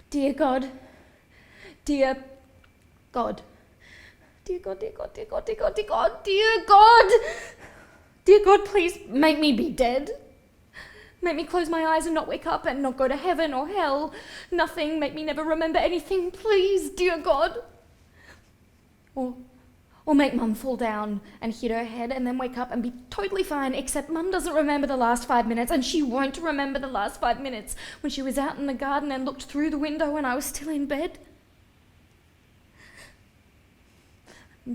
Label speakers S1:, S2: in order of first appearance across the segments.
S1: Dear God, dear God, dear God, dear God, dear God, dear God, dear God, dear God, dear God, please make me be dead. Make me close my eyes and not wake up and not go to heaven or hell. Nothing, make me never remember anything, please, dear God. Or make Mum fall down and hit her head and then wake up and be totally fine, except Mum doesn't remember the last 5 minutes, and she won't remember the last 5 minutes when she was out in the garden and looked through the window and I was still in bed.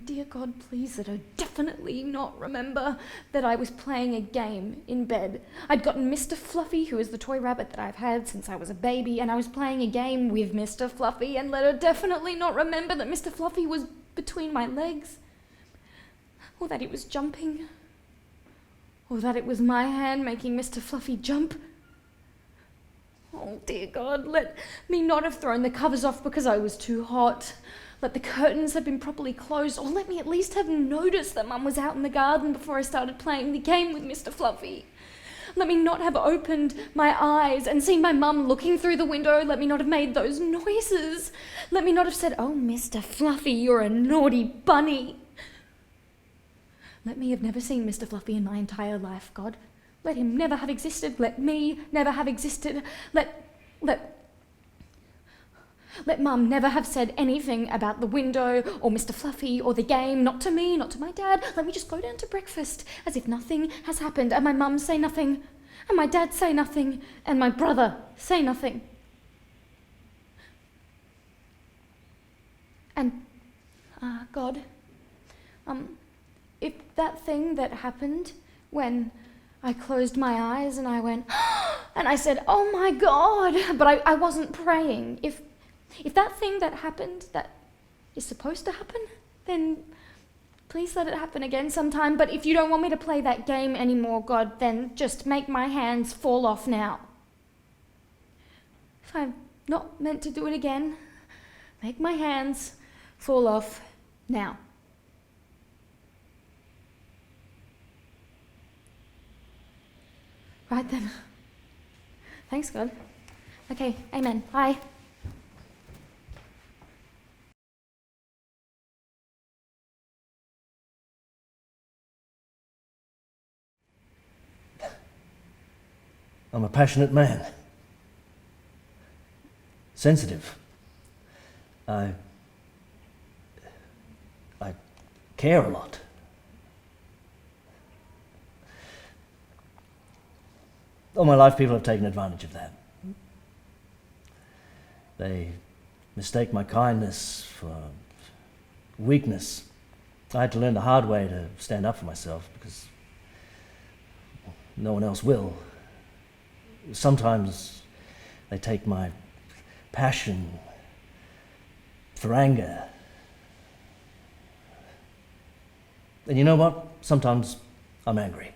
S1: Dear God, please let her definitely not remember that I was playing a game in bed. I'd gotten Mr. Fluffy, who is the toy rabbit that I've had since I was a baby, and I was playing a game with Mr. Fluffy, and let her definitely not remember that Mr. Fluffy was between my legs, or that he was jumping, or that it was my hand making Mr. Fluffy jump. Oh dear God, let me not have thrown the covers off because I was too hot. Let the curtains have been properly closed, or let me at least have noticed that Mum was out in the garden before I started playing the game with Mr. Fluffy. Let me not have opened my eyes and seen my mum looking through the window. Let me not have made those noises. Let me not have said, "Oh, Mr. Fluffy, you're a naughty bunny." Let me have never seen Mr. Fluffy in my entire life, God. Let him never have existed. Let me never have existed. Let Mum never have said anything about the window or Mr. Fluffy or the game, not to me, not to my dad. Let me just go down to breakfast as if nothing has happened, and my mum say nothing, and my dad say nothing, and my brother say nothing. And, God, if that thing that happened when I closed my eyes and I went, and I said, "Oh my God," but I wasn't praying. If that thing that happened that is supposed to happen, then please let it happen again sometime. But if you don't want me to play that game anymore, God, then just make my hands fall off now. If I'm not meant to do it again, make my hands fall off now. Right then. Thanks, God. Okay, amen. Bye.
S2: I'm a passionate man. Sensitive. I care a lot. All my life people have taken advantage of that. They mistake my kindness for weakness. I had to learn the hard way to stand up for myself because no one else will. Sometimes they take my passion for anger. And you know what? Sometimes I'm angry.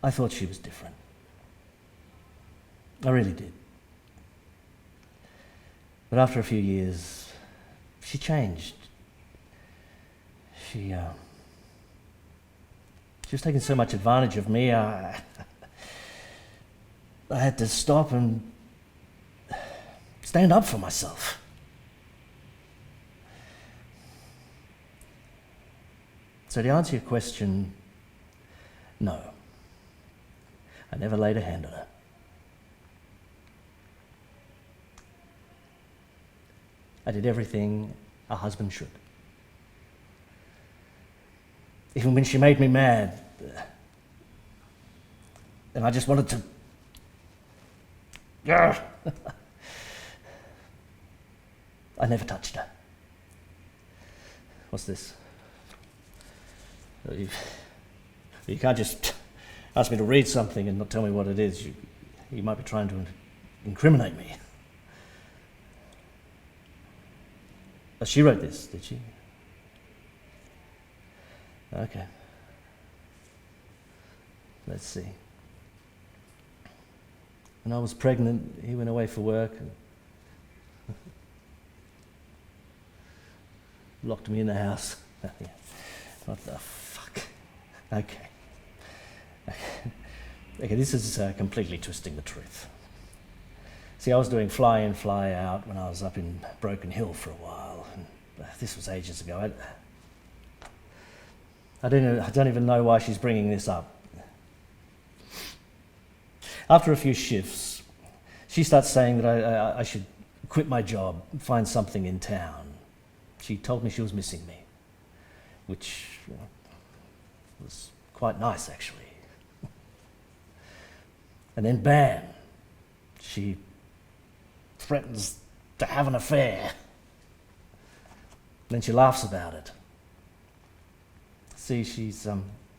S2: I thought she was different. I really did. But after a few years, she changed. She was taking so much advantage of me, I had to stop and stand up for myself. So to answer your question, no. I never laid a hand on her. I did everything a husband should. Even when she made me mad, and I just wanted to... I never touched her. What's this? You can't just ask me to read something and not tell me what it is. You might be trying to incriminate me. Oh, she wrote this, did she? Okay. Let's see. When I was pregnant, he went away for work and locked me in the house. What the fuck? Okay. Okay, this is completely twisting the truth. See, I was doing fly in, fly out when I was up in Broken Hill for a while. And this was ages ago. I don't even know why she's bringing this up. After a few shifts, she starts saying that I should quit my job, find something in town. She told me she was missing me, which was quite nice, actually. And then bam, she threatens to have an affair. Then she laughs about it. See, she's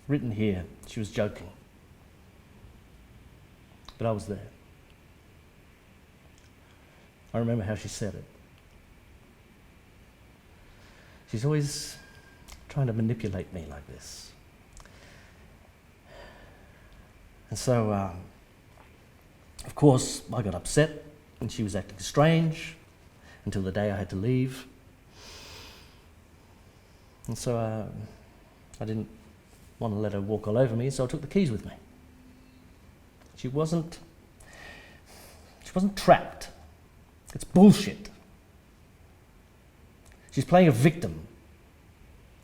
S2: written here, she was joking. But I was there. I remember how she said it. She's always trying to manipulate me like this. And so, of course, I got upset and she was acting strange until the day I had to leave. And so I didn't want to let her walk all over me, so I took the keys with me. She wasn't trapped. It's bullshit. She's playing a victim.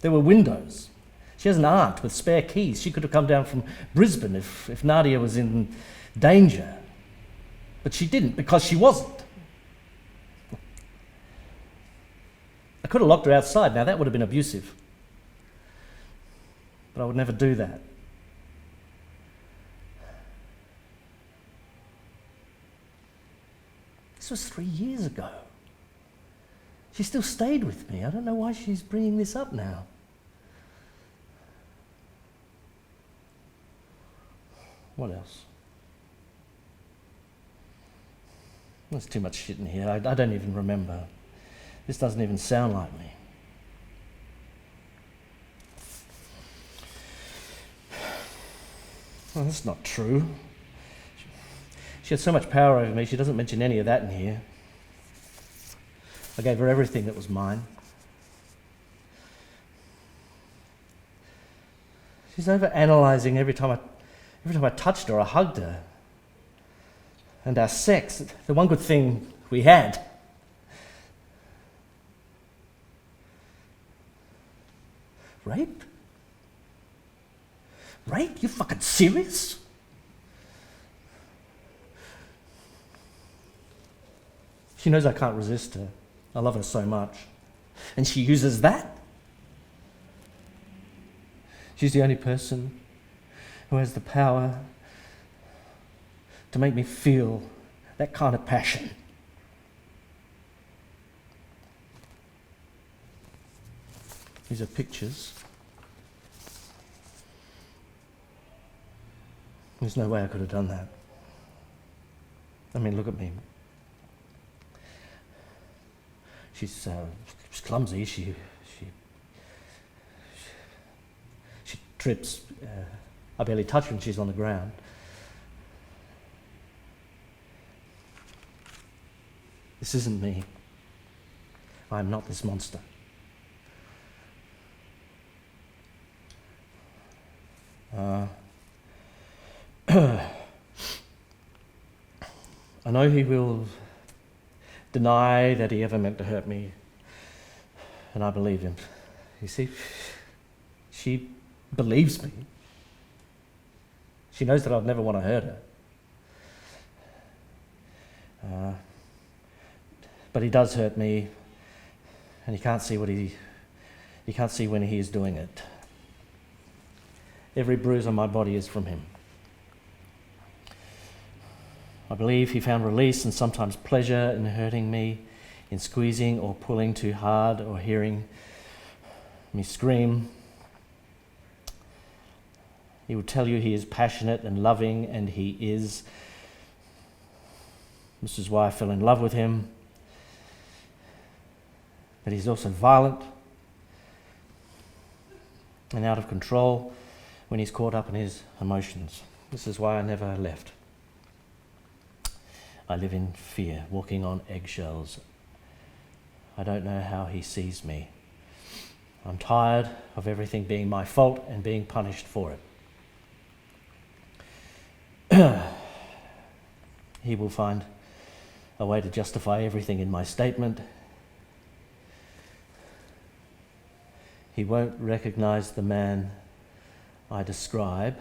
S2: There were windows. She has an aunt with spare keys. She could have come down from Brisbane if Nadia was in danger. But she didn't, because she wasn't. I could have locked her outside. Now that would have been abusive. But I would never do that. This was 3 years ago. She still stayed with me. I don't know why she's bringing this up now. What else? There's too much shit in here. I don't even remember. This doesn't even sound like me. Well, that's not true. She had so much power over me, she doesn't mention any of that in here. I gave her everything that was mine. She's over-analysing every time I touched her or hugged her. And our sex, the one good thing we had. Rape? Rape? You fucking serious? She knows I can't resist her. I love her so much. And she uses that? She's the only person who has the power to make me feel that kind of passion. These are pictures. There's no way I could have done that. I mean, look at me. She's clumsy. She trips. I barely touch her and she's on the ground. This isn't me. I'm not this monster. I know he will deny that he ever meant to hurt me, and I believe him. You see, she believes me. She knows that I'd never want to hurt her. But he does hurt me, and he can't see when he is doing it. Every bruise on my body is from him. I believe he found release and sometimes pleasure in hurting me, in squeezing or pulling too hard or hearing me scream. He would tell you he is passionate and loving, and he is. This is why I fell in love with him. But he's also violent and out of control when he's caught up in his emotions. This is why I never left. I live in fear, walking on eggshells. I don't know how he sees me. I'm tired of everything being my fault and being punished for it. He will find a way to justify everything in my statement. He won't recognize the man I describe,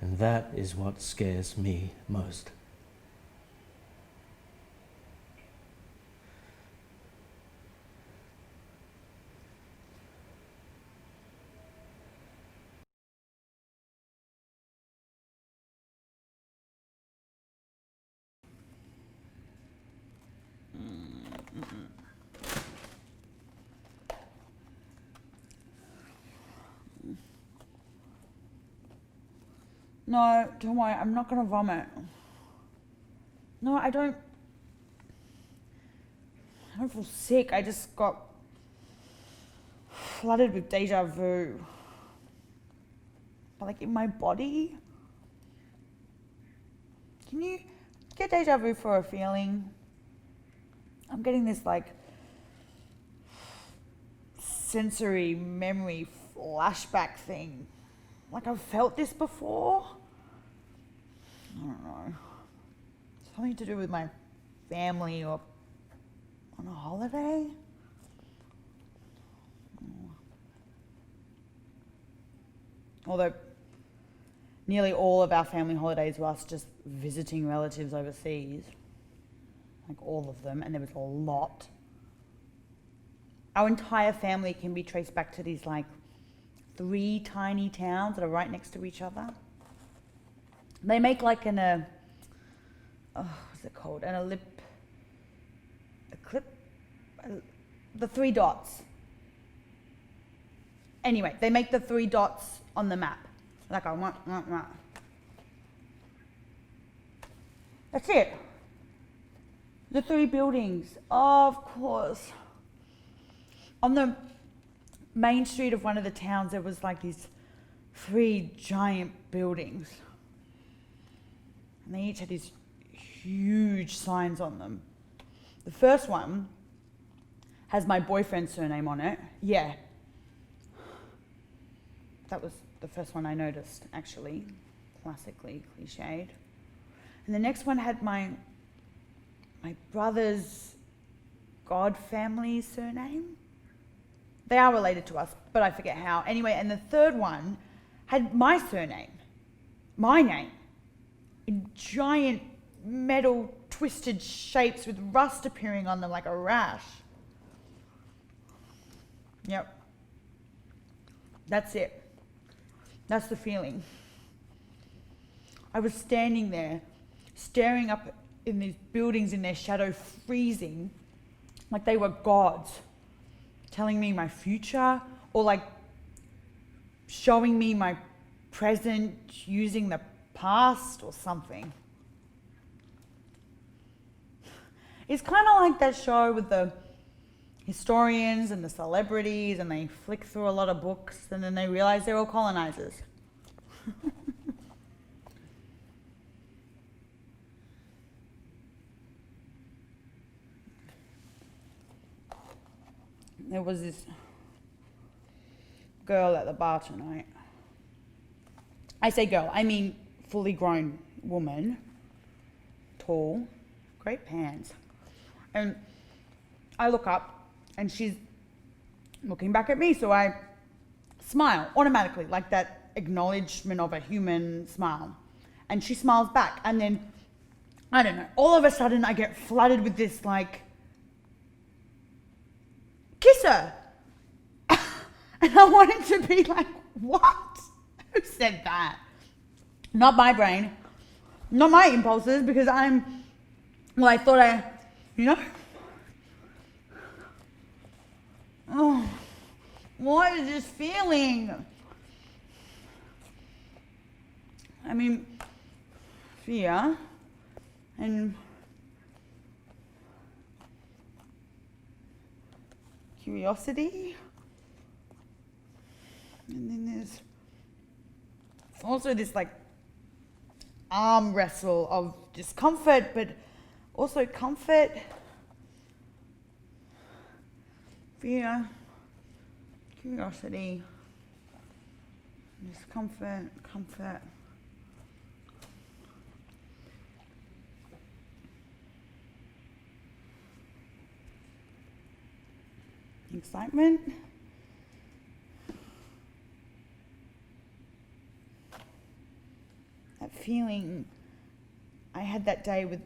S2: and that is what scares me most.
S3: No, don't worry, I'm not gonna vomit. No, I don't feel sick. I just got flooded with deja vu. But like in my body. Can you get deja vu for a feeling? I'm getting this like sensory memory flashback thing. Like I've felt this before. I don't know. Something to do with my family or on a holiday. Although nearly all of our family holidays were us just visiting relatives overseas. Like all of them, and there was a lot. Our entire family can be traced back to these like 3 tiny towns that are right next to each other. They make like what's it called? The 3 dots. Anyway, they make the 3 dots on the map. Like I want. That's it. The 3 buildings, of course. On the main street of one of the towns, there was like these 3 giant buildings. And they each had these huge signs on them. The first one has my boyfriend's surname on it. Yeah. That was the first one I noticed, actually. Classically cliched. And the next one had my brother's god family's surname. They are related to us, but I forget how. Anyway, and the third one had my surname, my name, in giant metal twisted shapes with rust appearing on them like a rash. Yep. That's it. That's the feeling. I was standing there, staring up in these buildings in their shadow, freezing, like they were gods, telling me my future, or like showing me my present using the past or something. It's kind of like that show with the historians and the celebrities, and they flick through a lot of books and then they realize they're all colonizers. There was this girl at the bar tonight. I say girl, I mean fully grown woman, tall, great pants. And I look up and she's looking back at me, so I smile automatically, like that acknowledgement of a human smile. And she smiles back, and then, I don't know, all of a sudden I get flooded with this like, kiss her. And I wanted to be like, what? Who said that? Not my brain, not my impulses, because I thought oh, what is this feeling? I mean, fear and curiosity. And then there's also this like arm wrestle of discomfort, but also comfort. Fear, curiosity, discomfort, comfort. excitement. That feeling I had that day with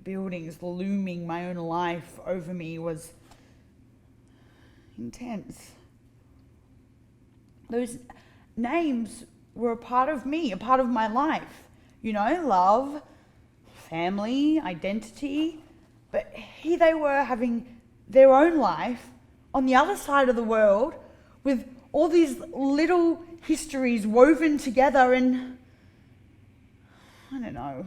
S3: buildings looming my own life over me was intense. Those names were a part of me, a part of my life. You know, love, family, identity. But here they were having their own life on the other side of the world with all these little histories woven together, and I don't know,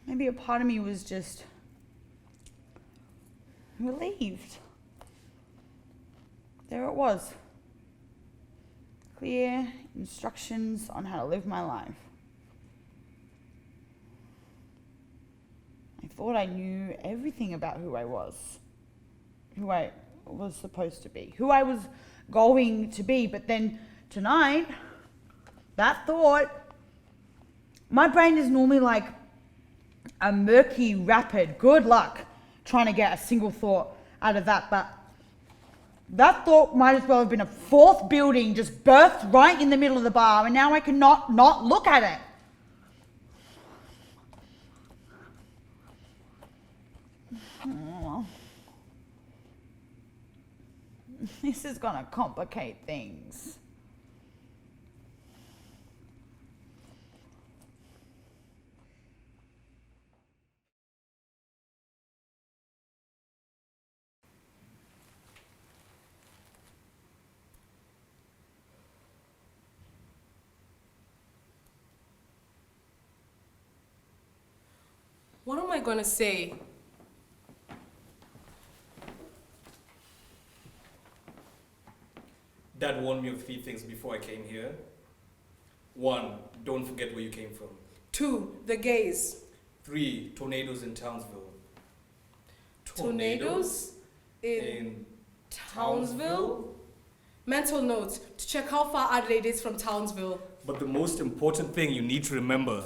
S3: maybe a part of me was just relieved. There it was. Clear instructions on how to live my life. I thought I knew everything about who I was supposed to be, who I was going to be. But then tonight, that thought, my brain is normally like a murky, rapid, good luck trying to get a single thought out of that. But that thought might as well have been a fourth building just birthed right in the middle of the bar, and now I cannot not look at it. This is gonna complicate things.
S4: What am I gonna say?
S5: Dad warned me of 3 things before I came here. 1, don't forget where you came from.
S4: 2, the gays.
S5: 3, tornadoes in Townsville.
S4: Tornadoes in Townsville? Mental note, to check how far Adelaide is from Townsville.
S5: But the most important thing you need to remember,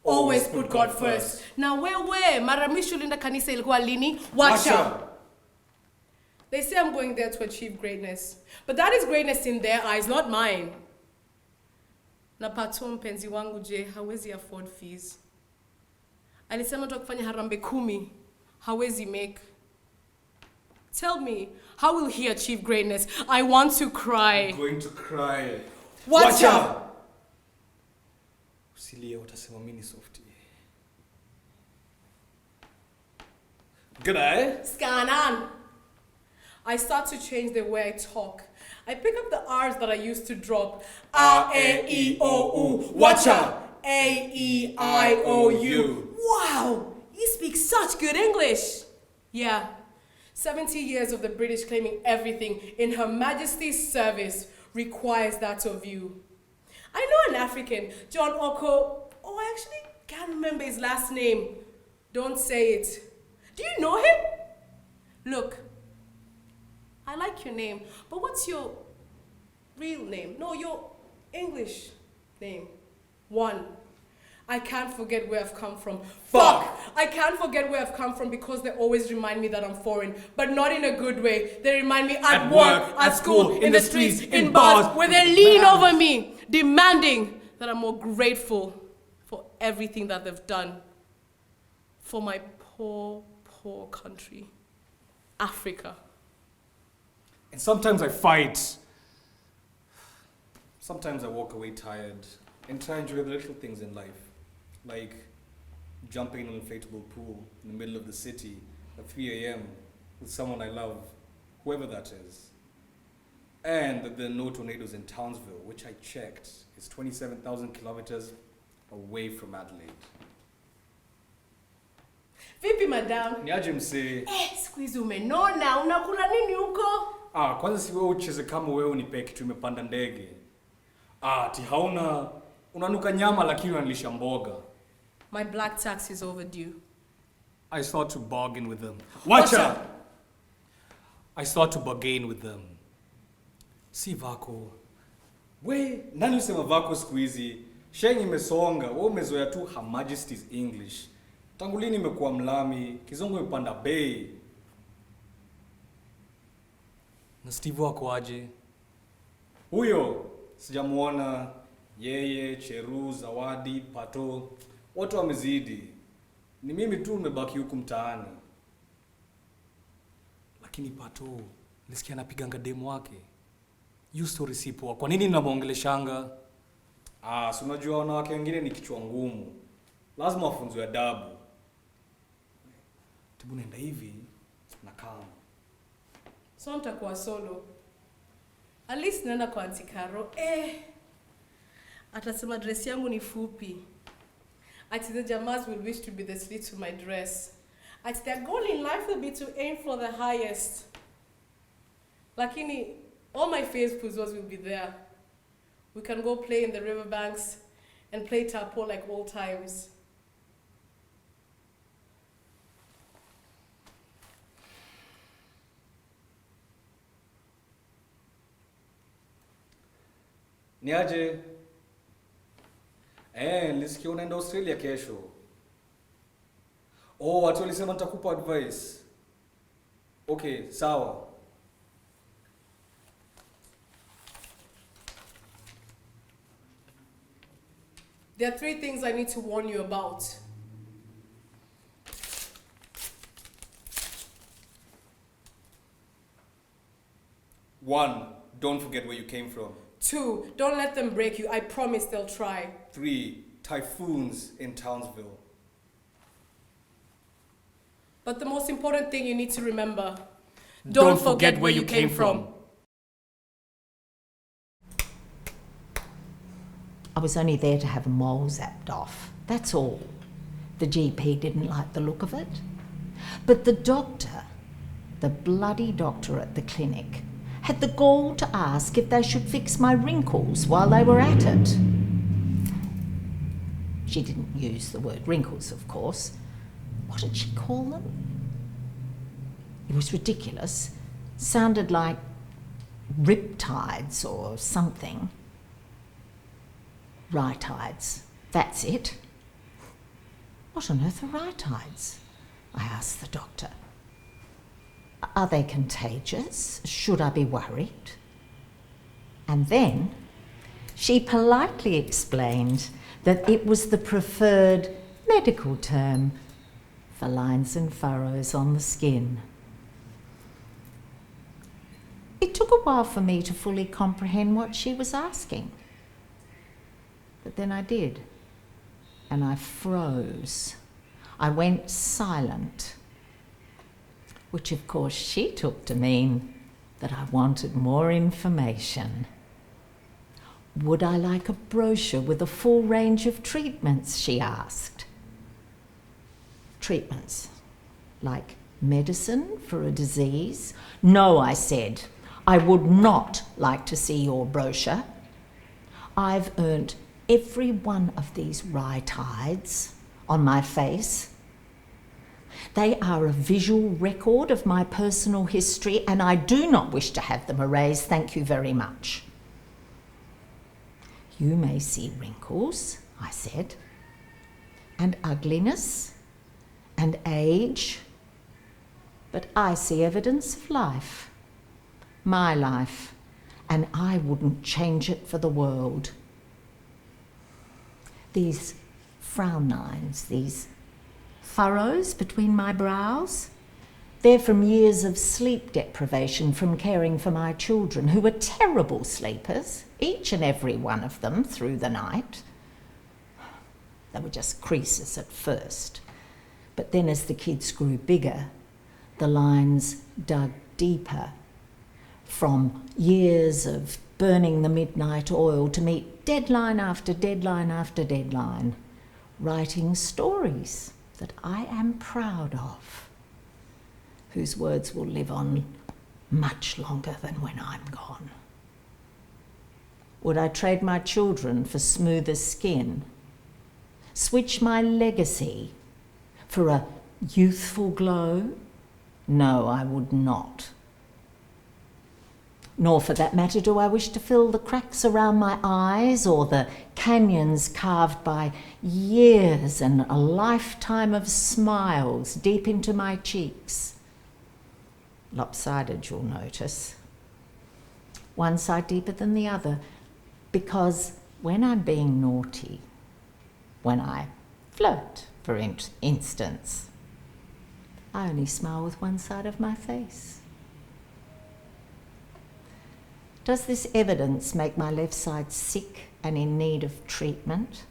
S4: Always put God first. Now where? Maramisho linda kanisa ilikuwa lini? Wacha! They say I'm going there to achieve greatness. But that is greatness in their eyes, not mine. Napatu mpenzi wangu je, hawezi afford fees. Alisema tukufanya harambe 10, hawezi make. Tell me, how will he achieve greatness? I want to cry.
S5: I'm going to cry.
S4: Wacha!
S5: Usilie, utasema mimi ni softy. G'day.
S4: Scanan. I start to change the way I talk. I pick up the R's that I used to drop. A, E, O, U. Wacha. A, E, I, O, U. Wow, you speak such good English. Yeah, 70 years of the British claiming everything in Her Majesty's service requires that of you. I know an African, John Oko. Oh, I actually can't remember his last name. Don't say it. Do you know him? Look, I like your name, but what's your real name? No, your English name. 1, I can't forget where I've come from. Fuck! I can't forget where I've come from because they always remind me that I'm foreign, but not in a good way. They remind me at work, at school, in the streets, in bars, where they lean over me, demanding that I'm more grateful for everything that they've done for my poor, poor country, Africa.
S5: And sometimes I fight. Sometimes I walk away tired and try and enjoy the little things in life. Like jumping in an inflatable pool in the middle of the city at 3 a.m. with someone I love, whoever that is. And that there are no tornadoes in Townsville, which I checked is 27,000 kilometers away from Adelaide.
S4: Vipi madam?
S5: Niaje msee?
S4: Siku hizi umenona, unakula nini huko?
S5: Kwanza si wewe ucheze kama wewe unipe kitu imepanda ndege. Ati hauna unanuka nyama lakini unanilisha mboga.
S4: My black tax is overdue.
S5: I start to bargain with them. Wacha! I start to bargain with them. Si vako. We, nani usema vako siku hizi? Shengi imesonga, wewe umezoea tu Her Majesty's English. Tangu lini imekuwa mlami, kizungu imepanda bei. Na Steve wako aje? Huyo sijamuona. Yeye, Cheru, Zawadi, Pato, wote wamezidi. Ni mimi tu nimebaki huku mtaani. Lakini Pato, nisikia anapiganga demu wake. You story si poa. Kwa nini mnamuongeleshanga? Si unajua wanawake wengine ni kichwa ngumu. Lazima wafunzwe adabu. Tibu nenda hivi na kama.
S4: So nitakuwa solo. At least naenda kwa Auntie Caro. Atasema dress yangu ni fupi. Ati the Jamas will wish to be the slit to my dress. Ati their goal in life will be to aim for the highest. Lakini all my face puzzles will be there. We can go play in the riverbanks and play tapo like old times.
S5: Niaje? Nilisikia unaenda Australia kesho. Watu walisema nitakupa advice. Okay, sawa.
S4: There are 3 things I need to warn you about.
S5: 1, don't forget where you came from.
S4: 2, don't let them break you. I promise they'll try.
S5: 3, typhoons in Townsville.
S4: But the most important thing you need to remember, don't forget where you came from.
S6: I was only there to have a mole zapped off, that's all. The GP didn't like the look of it. But the doctor, the bloody doctor at the clinic, had the gall to ask if they should fix my wrinkles while they were at it. She didn't use the word wrinkles, of course. What did she call them? It was ridiculous. Sounded like riptides or something. Ritides, that's it. What on earth are ritides? I asked the doctor. Are they contagious? Should I be worried? And then she politely explained that it was the preferred medical term for lines and furrows on the skin. It took a while for me to fully comprehend what she was asking. But then I did, and I froze. I went silent, which of course she took to mean that I wanted more information. Would I like a brochure with a full range of treatments, she asked. Treatments? Like medicine for a disease? No, I said. I would not like to see your brochure. I've earned every one of these ritides on my face. They are a visual record of my personal history, and I do not wish to have them erased, thank you very much. You may see wrinkles, I said, and ugliness, and age, but I see evidence of life, my life, and I wouldn't change it for the world. These frown lines, these furrows between my brows, they're from years of sleep deprivation from caring for my children, who were terrible sleepers, each and every one of them, through the night. They were just creases at first, but then as the kids grew bigger, the lines dug deeper, from years of burning the midnight oil to meet deadline after deadline after deadline, writing stories that I am proud of, whose words will live on much longer than when I'm gone. Would I trade my children for smoother skin? Switch my legacy for a youthful glow? No, I would not. Nor, for that matter, do I wish to fill the cracks around my eyes or the canyons carved by years and a lifetime of smiles deep into my cheeks. Lopsided, you'll notice. one side deeper than the other, because when I'm being naughty, when I flirt, for instance, I only smile with one side of my face. Does this evidence make my left side sick and in need of treatment?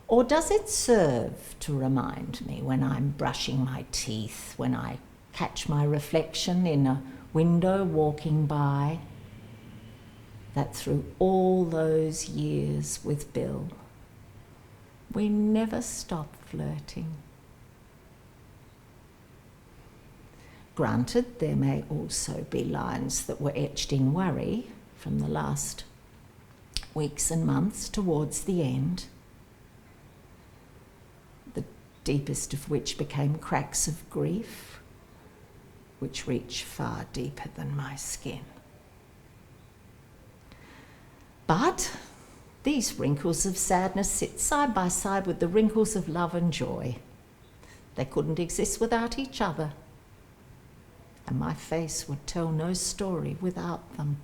S6: Or does it serve to remind me when I'm brushing my teeth, when I catch my reflection in a window walking by, that through all those years with Bill, we never stopped flirting? Granted, there may also be lines that were etched in worry from the last weeks and months towards the end, the deepest of which became cracks of grief, which reach far deeper than my skin. But these wrinkles of sadness sit side by side with the wrinkles of love and joy. They couldn't exist without each other, and my face would tell no story without them.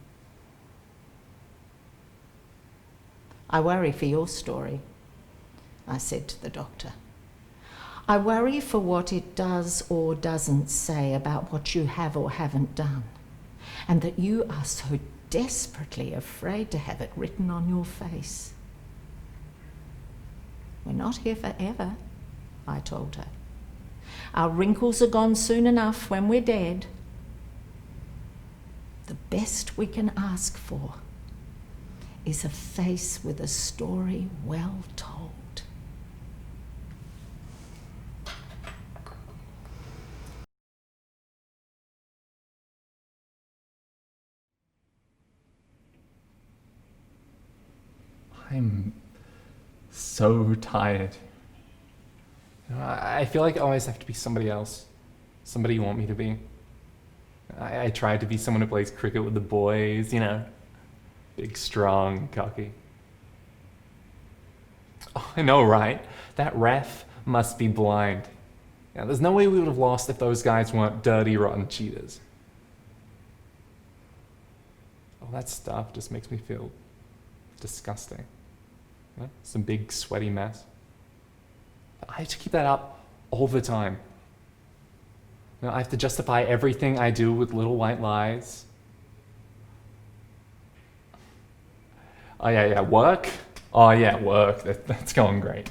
S6: I worry for your story, I said to the doctor. I worry for what it does or doesn't say about what you have or haven't done, and that you are so desperately afraid to have it written on your face. We're not here forever, I told her. Our wrinkles are gone soon enough when we're dead. The best we can ask for is a face with a story well told.
S7: I'm so tired. You know, I feel like I always have to be somebody else, somebody you want me to be. I tried to be someone who plays cricket with the boys, you know, big, strong, cocky. Oh, I know, right? That ref must be blind. Yeah, there's no way we would have lost if those guys weren't dirty, rotten cheaters. All that stuff just makes me feel disgusting. You know, some big, sweaty mess. I have to keep that up all the time. You know, I have to justify everything I do with little white lies. Oh yeah, work? Oh yeah, work, that's going great.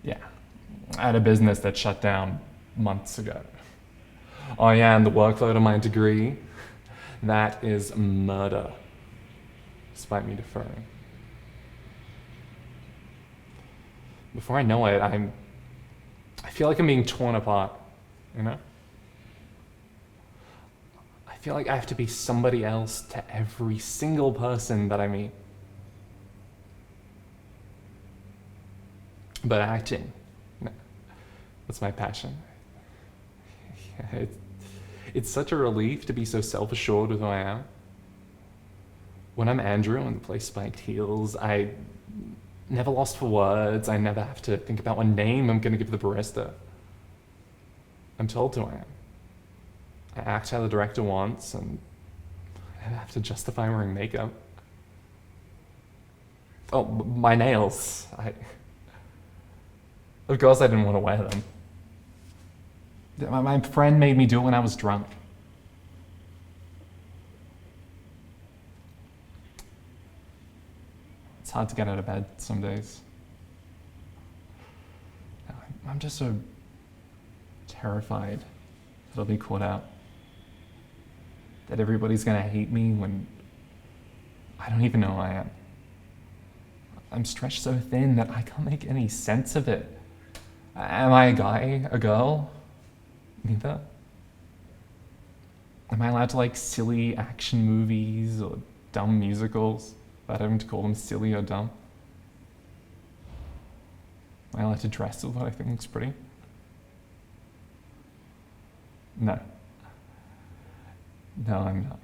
S7: Yeah, I had a business that shut down months ago. Oh yeah, and the workload of my degree, that is murder, despite me deferring. Before I know it, I feel like I'm being torn apart, you know? I feel like I have to be somebody else to every single person that I meet. But acting, no, that's my passion. Yeah, it's such a relief to be so self-assured with who I am. When I'm Andrew and the place spiked heels, I never lost for words. I never have to think about what name I'm going to give the barista. I'm told who I am. I act how the director wants, and I never have to justify wearing makeup. Oh, my nails. Of course I didn't want to wear them. My friend made me do it when I was drunk. It's hard to get out of bed some days. I'm just so terrified that I'll be caught out. That everybody's gonna hate me when I don't even know who I am. I'm stretched so thin that I can't make any sense of it. Am I a guy, a girl? Neither. Am I allowed to like silly action movies or dumb musicals without having to call them silly or dumb? Am I allowed to dress with what I think looks pretty? No. No, I'm not.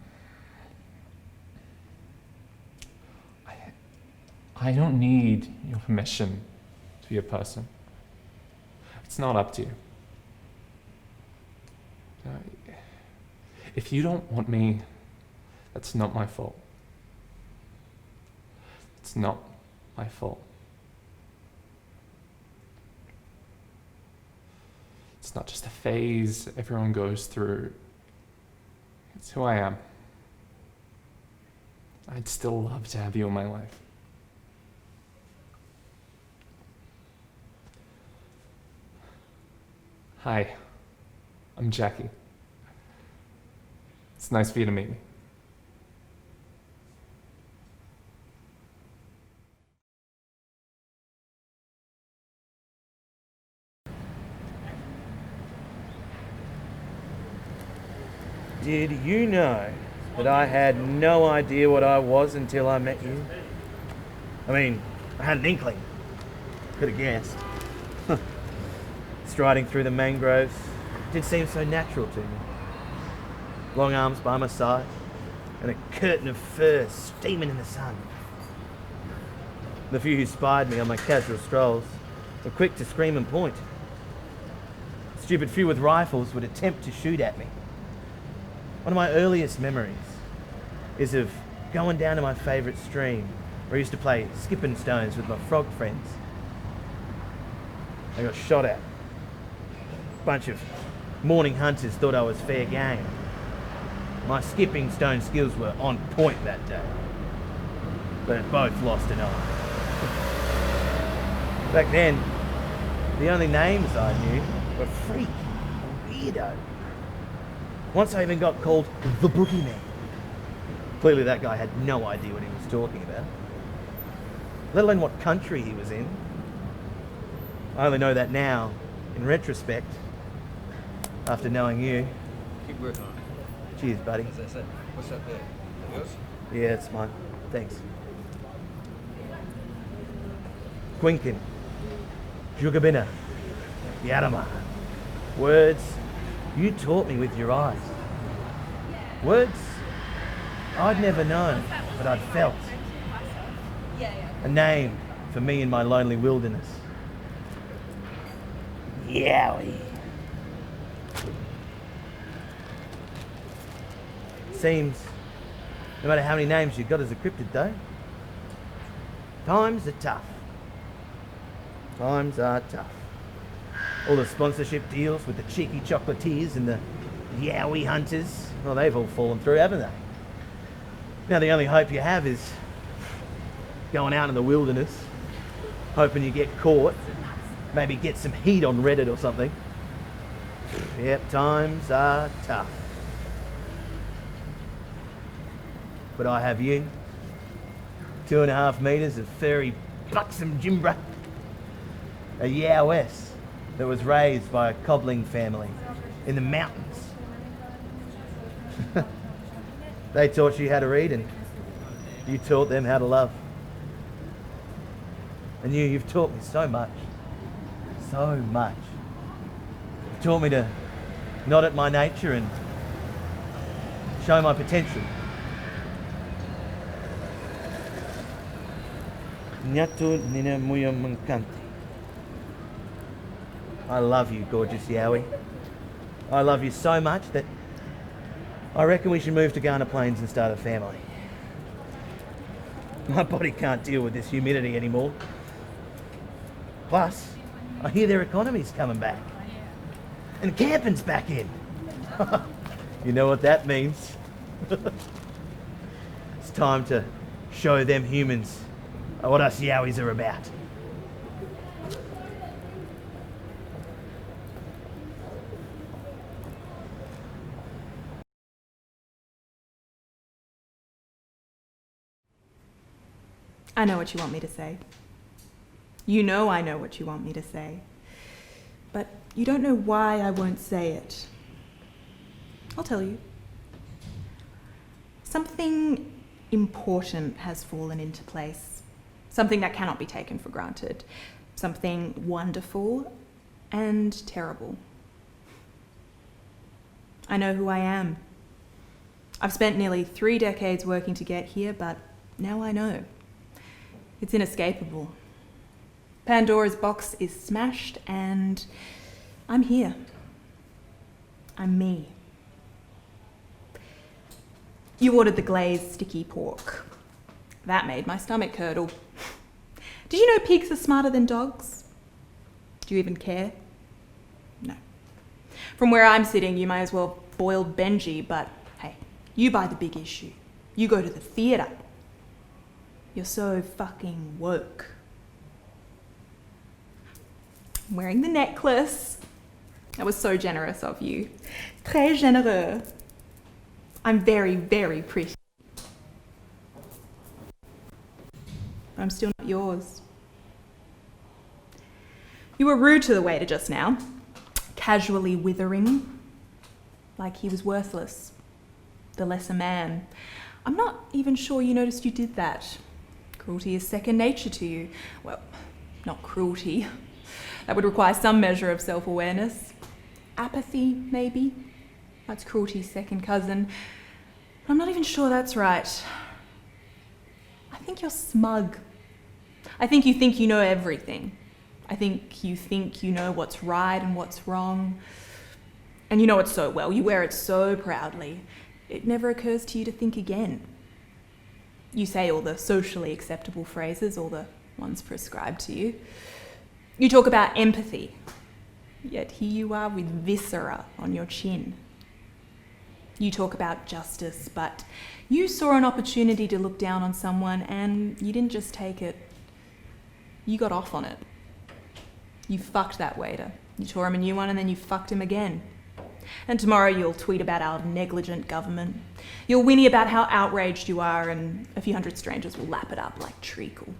S7: I don't need your permission to be a person. It's not up to you. If you don't want me, That's not my fault. It's not my fault. It's not just a phase everyone goes through. It's who I am. I'd still love to have you in my life. Hi, I'm Jackie. It's nice for you to meet me.
S8: Did you know that I had no idea what I was until I met you? I mean, I had an inkling. Could have guessed. Striding through the mangroves did seem so natural to me. Long arms by my side and a curtain of fur steaming in the sun. The few who spied me on my casual strolls were quick to scream and point. The stupid few with rifles would attempt to shoot at me. One of my earliest memories is of going down to my favourite stream where I used to play skipping stones with my frog friends. I got shot at. A bunch of morning hunters thought I was fair game. My skipping stone skills were on point that day, but both lost an eye. Back then, the only names I knew were freak and weirdo. Once I even got called the Boogeyman. Clearly that guy had no idea what he was talking about, let alone what country he was in. I only know that now, in retrospect, after knowing you.
S9: Keep working on it.
S8: Cheers, buddy.
S9: As I said, what's that there? Yours?
S8: Yeah, it's mine. Thanks. Quinkin, Jugabina, Yarama. Words you taught me with your eyes. Words I'd never known, but I'd felt. A name for me in my lonely wilderness. Yowie. Seems, no matter how many names you got as a cryptid though, times are tough. Times are tough. All the sponsorship deals with the cheeky chocolatiers and the Yowie hunters, well, they've all fallen through, haven't they? Now the only hope you have is going out in the wilderness, hoping you get caught, maybe get some heat on Reddit or something. Yep, times are tough. But I have you. 2.5 meters of furry buxom Jimbra. A Yowess that was raised by a cobbling family in the mountains. They taught you how to read and you taught them how to love. And you've taught me so much. So much. You've taught me to nod at my nature and show my potential. I love you, gorgeous Yowie. I love you so much that I reckon we should move to Ghana Plains and start a family. My body can't deal with this humidity anymore. Plus, I hear their economy's coming back. And camping's back in. You know what that means. It's time to show them humans what us Yowies are about.
S10: I know what you want me to say. You know I know what you want me to say. But you don't know why I won't say it. I'll tell you. Something important has fallen into place. Something that cannot be taken for granted. Something wonderful and terrible. I know who I am. I've spent nearly 3 decades working to get here, but now I know. It's inescapable. Pandora's box is smashed and I'm here. I'm me. You ordered the glazed sticky pork. That made my stomach curdle. Did you know pigs are smarter than dogs? Do you even care? No. From where I'm sitting, you might as well have boiled Benji, but hey, you buy the big issue. You go to the theatre. You're so fucking woke. I'm wearing the necklace. That was so generous of you. Très généreux. I'm very, very pretty. But I'm still not yours. You were rude to the waiter just now, casually withering, like he was worthless, the lesser man. I'm not even sure you noticed you did that. Cruelty is second nature to you. Well, not cruelty. That would require some measure of self-awareness. Apathy, maybe. That's cruelty's second cousin. But I'm not even sure that's right. I think you're smug. I think you know everything. I think you know what's right and what's wrong. And you know it so well. You wear it so proudly. It never occurs to you to think again. You say all the socially acceptable phrases, all the ones prescribed to you. You talk about empathy, yet here you are with viscera on your chin. You talk about justice, but you saw an opportunity to look down on someone and you didn't just take it, you got off on it. You fucked that waiter. You tore him a new one and then you fucked him again. And tomorrow you'll tweet about our negligent government. You'll whinny about how outraged you are and a few hundred strangers will lap it up like treacle.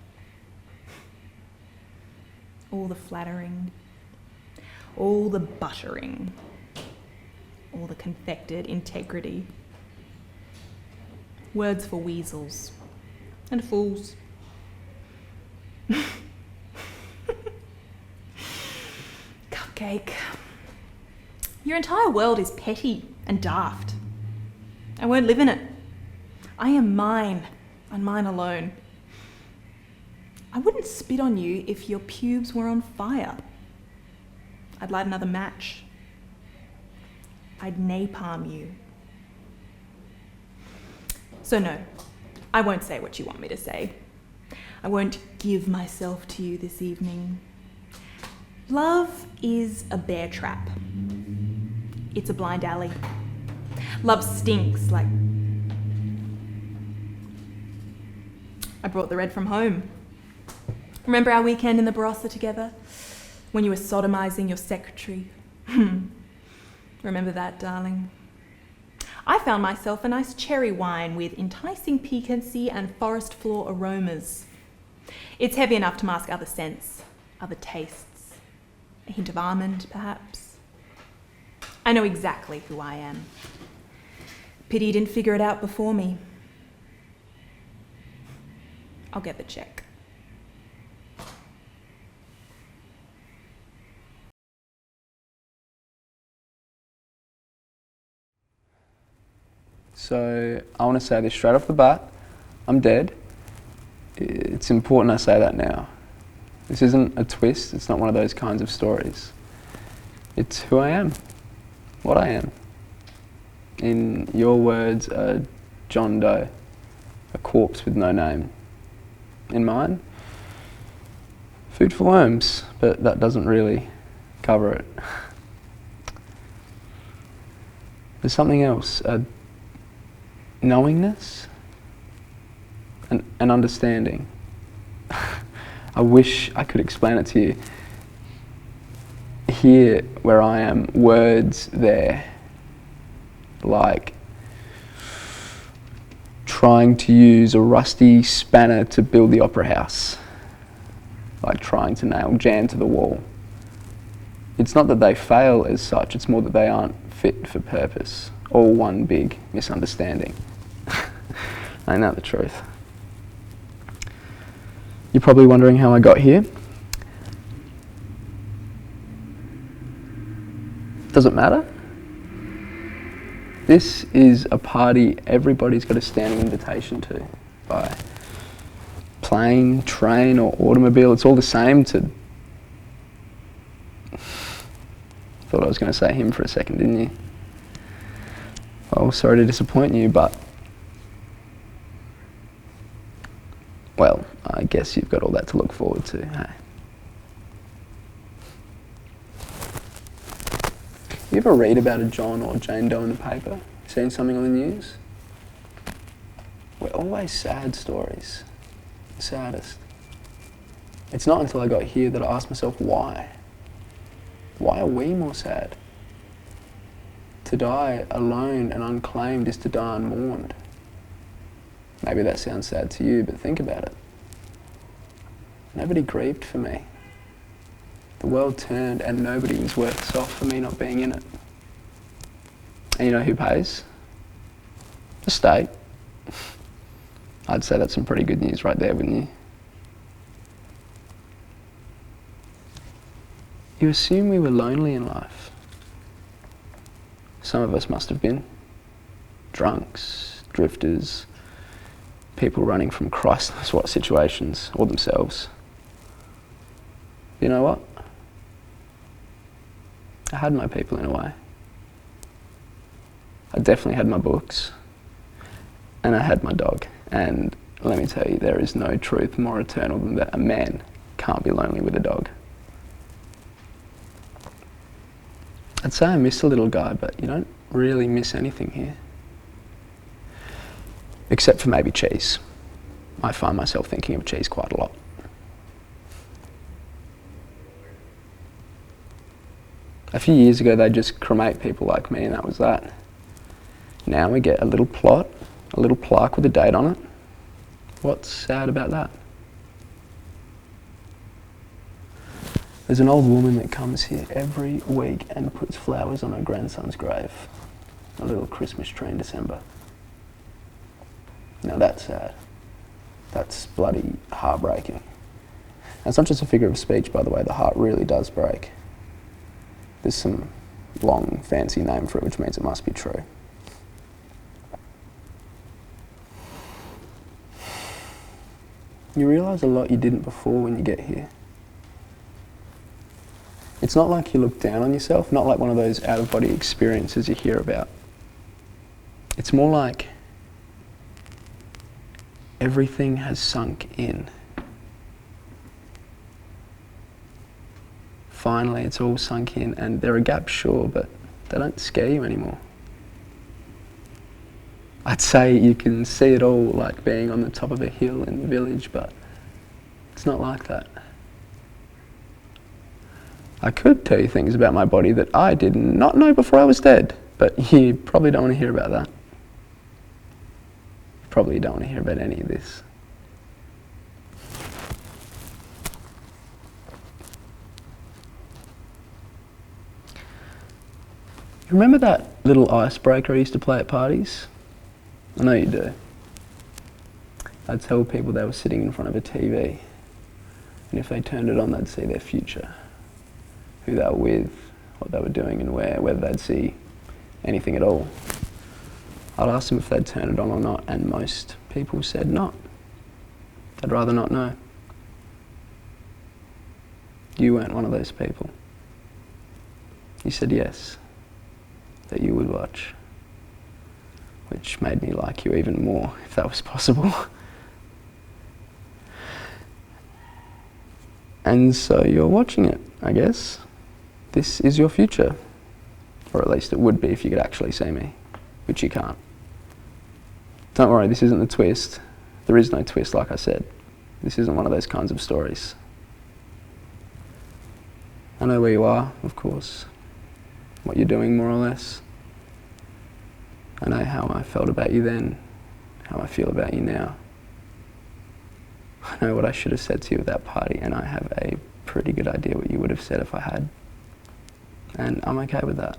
S10: All the flattering, all the buttering, all the confected integrity. Words for weasels and fools. Cupcake. Your entire world is petty and daft. I won't live in it. I am mine and mine alone. I wouldn't spit on you if your pubes were on fire. I'd light another match. I'd napalm you. So no, I won't say what you want me to say. I won't give myself to you this evening. Love is a bear trap. It's a blind alley. Love stinks like... I brought the red from home. Remember our weekend in the Barossa together? When you were sodomizing your secretary? Remember that, darling? I found myself a nice cherry wine with enticing piquancy and forest floor aromas. It's heavy enough to mask other scents, other tastes. A hint of almond, perhaps. I know exactly who I am. Pity you didn't figure it out before me. I'll get the check.
S11: So I want to say this straight off the bat. I'm dead. It's important I say that now. This isn't a twist. It's not one of those kinds of stories. It's who I am, what I am. In your words, a John Doe, a corpse with no name. In mine, food for worms, but that doesn't really cover it. There's something else, a knowingness, an understanding. I wish I could explain it to you. Here, where I am, words there, like trying to use a rusty spanner to build the opera house, like trying to nail jam to the wall. It's not that they fail as such, it's more that they aren't fit for purpose. All one big misunderstanding. Ain't that the truth? You're probably wondering how I got here. Does it matter? This is a party everybody's got a standing invitation to, by plane, train or automobile. It's all the same to... Thought I was going to say him for a second, didn't you? Well, sorry to disappoint you, but guess you've got all that to look forward to, hey? You ever read about a John or Jane Doe in the paper? Seen something on the news? We're always sad stories. The saddest. It's not until I got here that I asked myself why. Why are we more sad? To die alone and unclaimed is to die unmourned. Maybe that sounds sad to you, but think about it. Nobody grieved for me. The world turned and nobody was worse off for me not being in it. And you know who pays? The state. I'd say that's some pretty good news right there, wouldn't you? You assume we were lonely in life. Some of us must have been. Drunks, drifters, people running from Christ knows what situations, or themselves. You know what? I had my people in a way. I definitely had my books, and I had my dog. And let me tell you, there is no truth more eternal than that a man can't be lonely with a dog. I'd say I miss a little guy, but you don't really miss anything here. Except for maybe cheese. I find myself thinking of cheese quite a lot. A few years ago, they'd just cremate people like me, and that was that. Now we get a little plot, a little plaque with a date on it. What's sad about that? There's an old woman that comes here every week and puts flowers on her grandson's grave. A little Christmas tree in December. Now that's sad. That's bloody heartbreaking. And it's not just a figure of speech, by the way, the heart really does break. There's some long, fancy name for it, which means it must be true. You realise a lot you didn't before when you get here. It's not like you look down on yourself, not like one of those out-of-body experiences you hear about. It's more like everything has sunk in. Finally, it's all sunk in, and there are gaps, sure, but they don't scare you anymore. I'd say you can see it all like being on the top of a hill in the village, but it's not like that. I could tell you things about my body that I did not know before I was dead, but you probably don't want to hear about that. You probably don't want to hear about any of this. Remember that little icebreaker I used to play at parties? I know you do. I'd tell people they were sitting in front of a TV, and if they turned it on, they'd see their future. Who they were with, what they were doing and where, whether they'd see anything at all. I'd ask them if they'd turn it on or not, and most people said not. They'd rather not know. You weren't one of those people. You said yes, that you would watch, which made me like you even more, if that was possible. And so you're watching it, I guess. This is your future. Or at least it would be if you could actually see me, which you can't. Don't worry, this isn't the twist. There is no twist, like I said. This isn't one of those kinds of stories. I know where you are, of course. What you're doing, more or less. I know how I felt about you then, how I feel about you now. I know what I should have said to you at that party, and I have a pretty good idea what you would have said if I had. And I'm okay with that.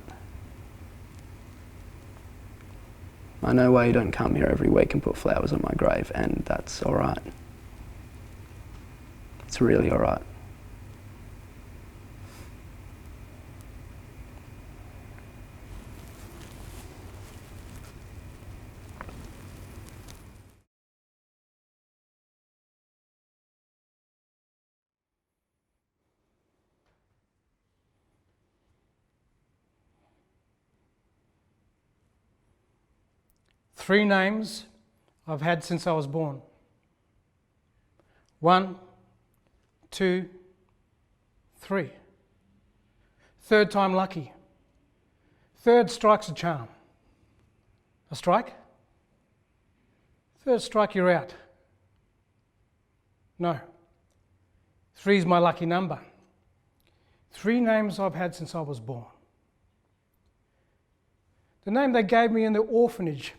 S11: I know why you don't come here every week and put flowers on my grave, and that's alright. It's really alright.
S12: Three names I've had since I was born. 1, 2, 3. Third time lucky. Third strike's a charm. A strike? Third strike, you're out. No. 3's my lucky number. 3 names I've had since I was born. The name they gave me in the orphanage,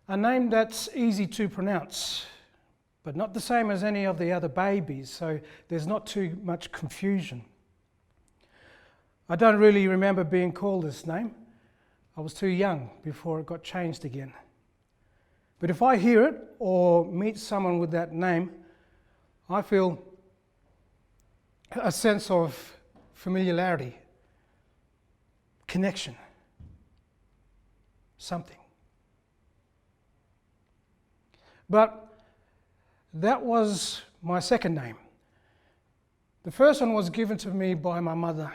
S12: a name that's easy to pronounce, but not the same as any of the other babies, so there's not too much confusion. I don't really remember being called this name. I was too young before it got changed again. But if I hear it or meet someone with that name, I feel a sense of familiarity, connection, something. But that was my second name. The first one was given to me by my mother,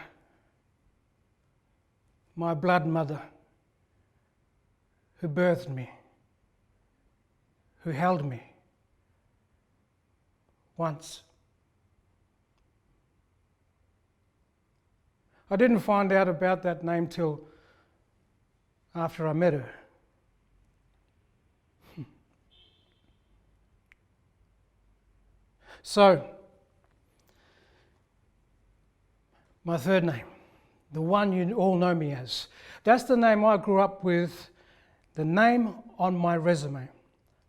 S12: my blood mother, who birthed me, who held me once. I didn't find out about that name till after I met her. So, my third name, the one you all know me as, that's the name I grew up with, the name on my resume,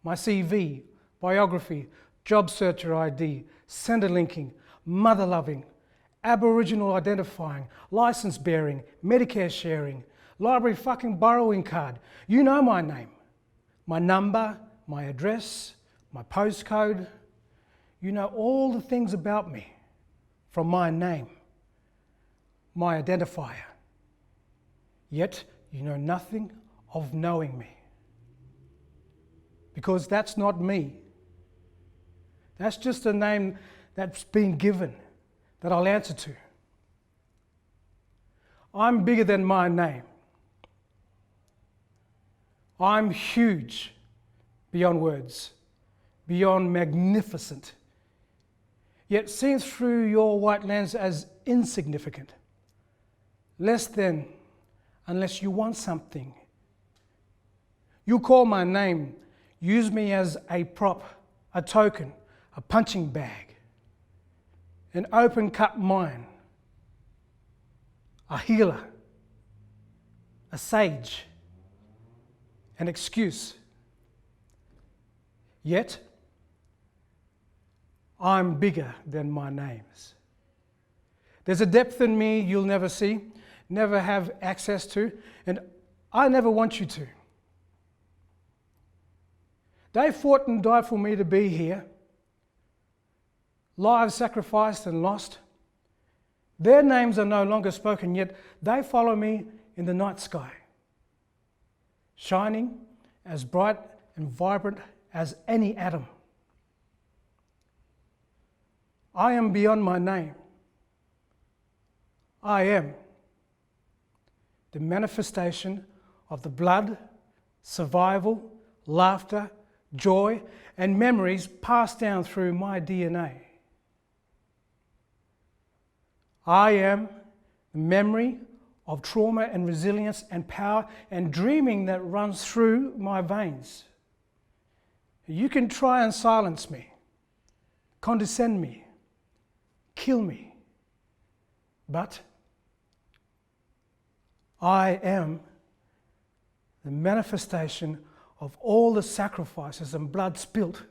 S12: my CV, biography, job searcher ID, sender linking, mother loving, Aboriginal identifying, license bearing, Medicare sharing, library fucking borrowing card. You know my name, my number, my address, my postcode. You know all the things about me from my name, my identifier. Yet you know nothing of knowing me. Because that's not me. That's just a name that's been given that I'll answer to. I'm bigger than my name. I'm huge beyond words, beyond magnificent, yet seen through your white lens as insignificant, less than, unless you want something. You call my name, use me as a prop, a token, a punching bag, an open cut mine, a healer, a sage, an excuse. Yet, I'm bigger than my names. There's a depth in me you'll never see, never have access to, and I never want you to. They fought and died for me to be here. Lives sacrificed and lost. Their names are no longer spoken, yet they follow me in the night sky, shining as bright and vibrant as any atom. I am beyond my name. I am the manifestation of the blood, survival, laughter, joy, and memories passed down through my DNA. I am the memory of trauma and resilience and power and dreaming that runs through my veins. You can try and silence me, condescend me, kill me, but I am the manifestation of all the sacrifices and blood spilt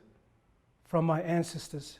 S12: from my ancestors.